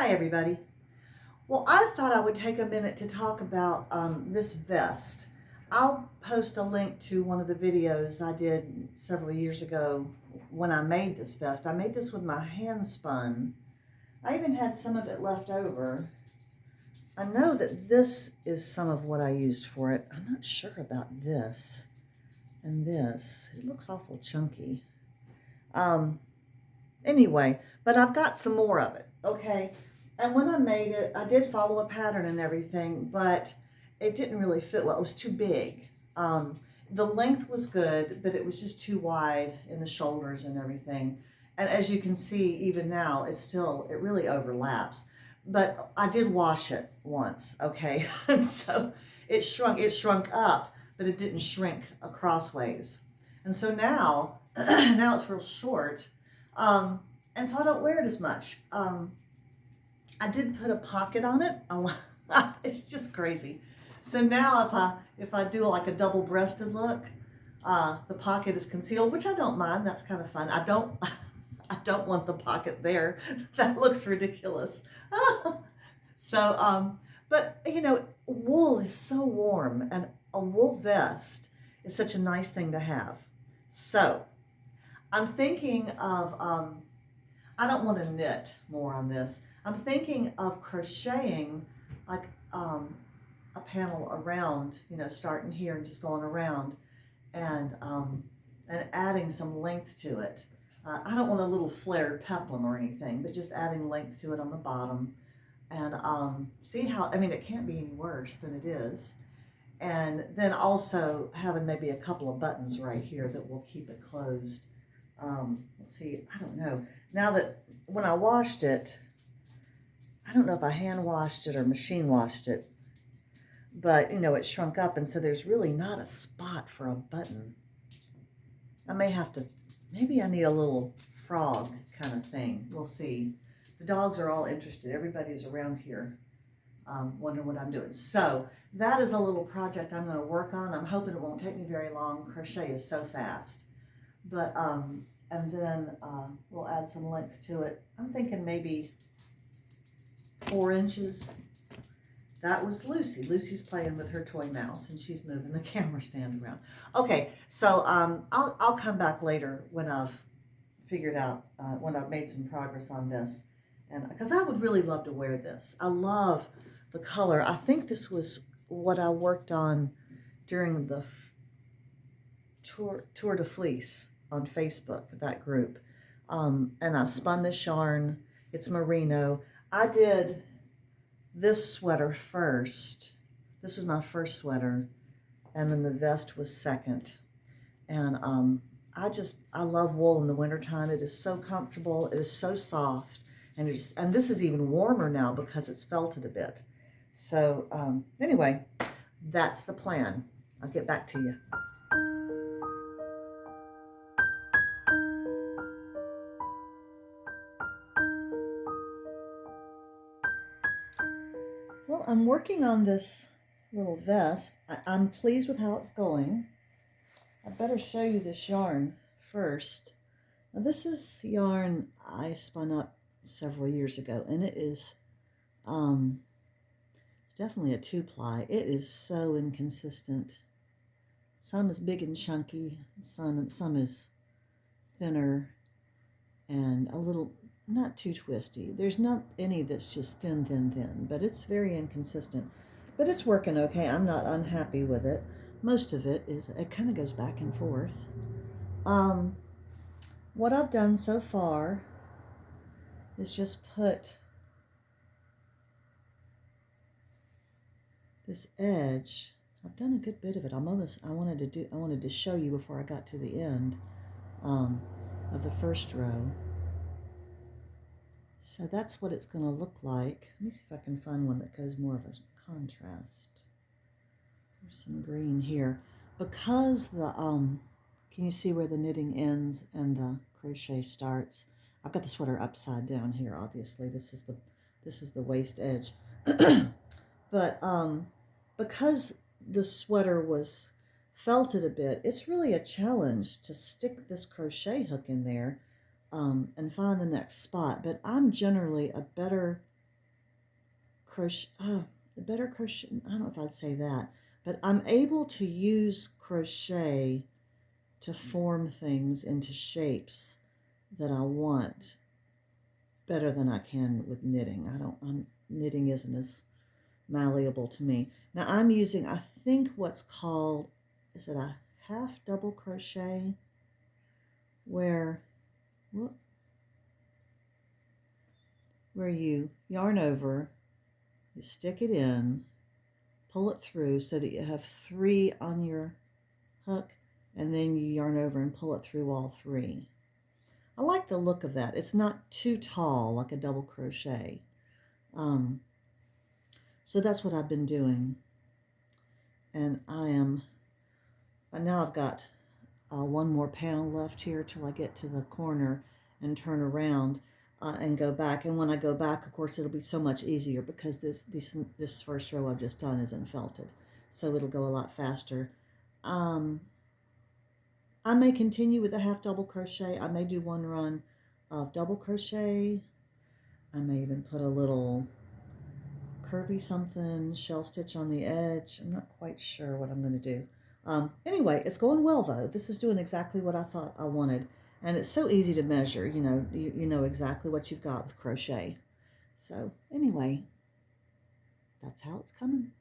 Hi everybody. Well, I thought I would take a minute to talk about this vest. I'll post a link to one of the videos I did several years ago when I made this vest. I made this with my hand spun. I even had some of it left over. I know that this is some of what I used for it. I'm not sure about this and this. It looks awful chunky. Anyway, but I've got some more of it, okay? And when I made it, I did follow a pattern and everything, but it didn't really fit well. It was too big. The length was good, but it was just too wide in the shoulders and everything. And as you can see, even now, it really overlaps. But I did wash it once, okay? And so it shrunk up, but it didn't shrink crossways. And so now, now it's real short. And so I don't wear it as much. I did put a pocket on it. It's just crazy. So now if I do like a double-breasted look, the pocket is concealed, which I don't mind. That's kind of fun. I don't want the pocket there. That looks ridiculous. So, but you know, wool is so warm, and a wool vest is such a nice thing to have. So I'm thinking of, I don't want to knit more on this. I'm thinking of crocheting like a panel around, you know, starting here and just going around and adding some length to it. I don't want a little flared peplum or anything, but just adding length to it on the bottom. And see how, I mean, it can't be any worse than it is. And then also having maybe a couple of buttons right here that will keep it closed. Let's see, I don't know. Now that when I washed it, I don't know if I hand washed it or machine washed it, but you know, it shrunk up, and so there's really not a spot for a button. I may have to, maybe I need a little frog kind of thing. We'll see. The dogs are all interested. Everybody's around here wondering what I'm doing. So that is a little project I'm going to work on. I'm hoping it won't take me very long. Crochet is so fast. But, and then we'll add some length to it. I'm thinking maybe 4 inches. That was Lucy. Lucy's playing with her toy mouse, and she's moving the camera stand around. Okay, so I'll come back later when I've figured out, when I've made some progress on this. And because I would really love to wear this. I love the color. I think this was what I worked on during the Tour de Fleece on Facebook, that group. And I spun this yarn. It's merino. I did this sweater first. This was my first sweater. And then the vest was second. And I love wool in the wintertime. It is so comfortable. It is so soft. And this is even warmer now because it's felted a bit. So anyway, that's the plan. I'll get back to you. Well, I'm working on this little vest. I'm pleased with how it's going. I better show you this yarn first. Now, this is yarn I spun up several years ago, and it is it's definitely a 2-ply. It is so inconsistent. Some is big and chunky, some is thinner and a little not too twisty. There's not any that's just thin, but it's very inconsistent. But it's working okay. I'm not unhappy with it. Most of it kind of goes back and forth. What I've done so far is just put this edge. I've done a good bit of it. I wanted to show you before I got to the end of the first row. So that's what it's going to look like. Let me see if I can find one that goes more of a contrast. There's some green here. Because the can you see where the knitting ends and the crochet starts? I've got the sweater upside down here, obviously. This is the waist edge. But because the sweater was felted a bit, it's really a challenge to stick this crochet hook in there and find the next spot. But I'm generally a better crochet, the better crochet, I don't know if I'd say that, but I'm able to use crochet to form things into shapes that I want better than I can with knitting. Knitting isn't as malleable to me. Now I'm using, I think what's called, is it a half double crochet, where you yarn over, you stick it in, pull it through so that you have 3 on your hook, and then you yarn over and pull it through all 3. I like the look of that. It's not too tall like a double crochet. So that's what I've been doing. And now I've got one more panel left here till I get to the corner and turn around and go back. And when I go back, of course, it'll be so much easier because this first row I've just done isn't felted. So it'll go a lot faster. I may continue with the half double crochet. I may do one run of double crochet. I may even put a little curvy something, shell stitch on the edge. I'm not quite sure what I'm going to do. Anyway, it's going well though. This is doing exactly what I thought I wanted. And it's so easy to measure, you know exactly what you've got with crochet. So anyway, that's how it's coming.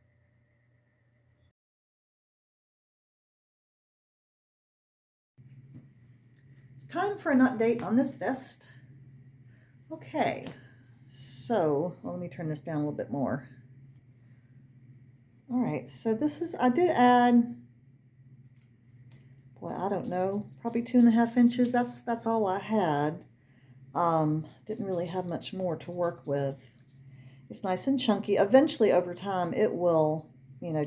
It's time for an update on this vest. Okay, so let me turn this down a little bit more. All right, so I did add, boy, I don't know, probably 2.5 inches. That's all I had. Didn't really have much more to work with. It's nice and chunky. Eventually, over time, it will,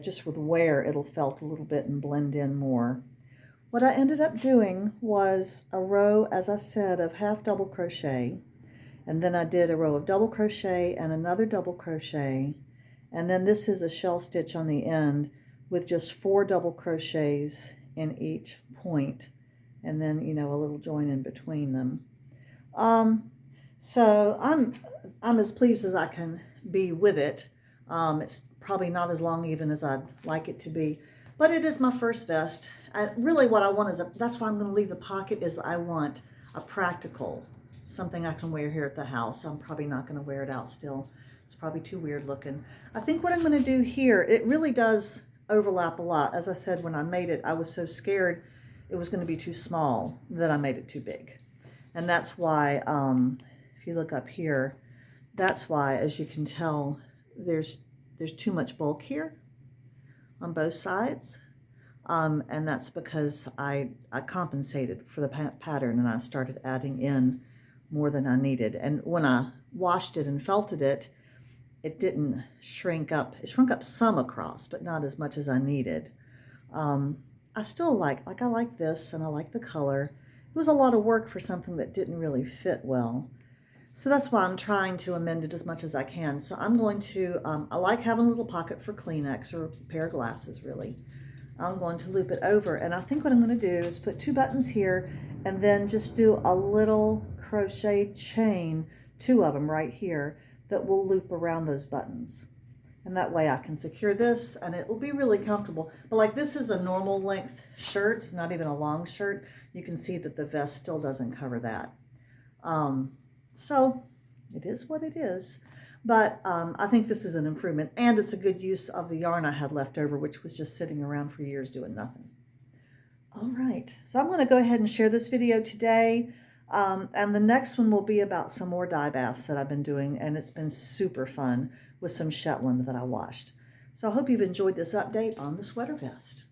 just with wear, it'll felt a little bit and blend in more. What I ended up doing was a row, as I said, of half double crochet. And then I did a row of double crochet and another double crochet. And then this is a shell stitch on the end with just 4 double crochets in each point. And then, a little join in between them. So I'm as pleased as I can be with it. It's probably not as long even as I'd like it to be, but it is my first vest. Really what I want is, that's why I'm going to leave the pocket, is I want a practical, something I can wear here at the house. I'm probably not going to wear it out still. It's probably too weird looking. I think what I'm going to do here, it really does overlap a lot. As I said, when I made it, I was so scared it was going to be too small that I made it too big. And that's why, if you look up here, that's why, as you can tell, there's too much bulk here on both sides. And that's because I compensated for the pattern, and I started adding in more than I needed. And when I washed it and felted it, it didn't shrink up. It shrunk up some across, but not as much as I needed. I still I like this, and I like the color. It was a lot of work for something that didn't really fit well. So that's why I'm trying to amend it as much as I can. So I'm going to, I like having a little pocket for Kleenex or a pair of glasses, really. I'm going to loop it over, and I think what I'm going to do is put 2 buttons here and then just do a little crochet chain, 2 of them right here, that will loop around those buttons. And that way I can secure this, and it will be really comfortable. But like, this is a normal length shirt, it's not even a long shirt. You can see that the vest still doesn't cover that. So it is what it is. But I think this is an improvement, and it's a good use of the yarn I had left over, which was just sitting around for years doing nothing. All right, so I'm going to go ahead and share this video today. And the next one will be about some more dye baths that I've been doing, and it's been super fun with some Shetland that I washed. So I hope you've enjoyed this update on the sweater vest.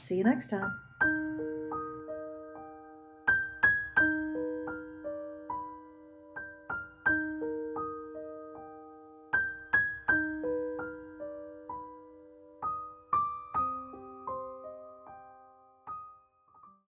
See you next time.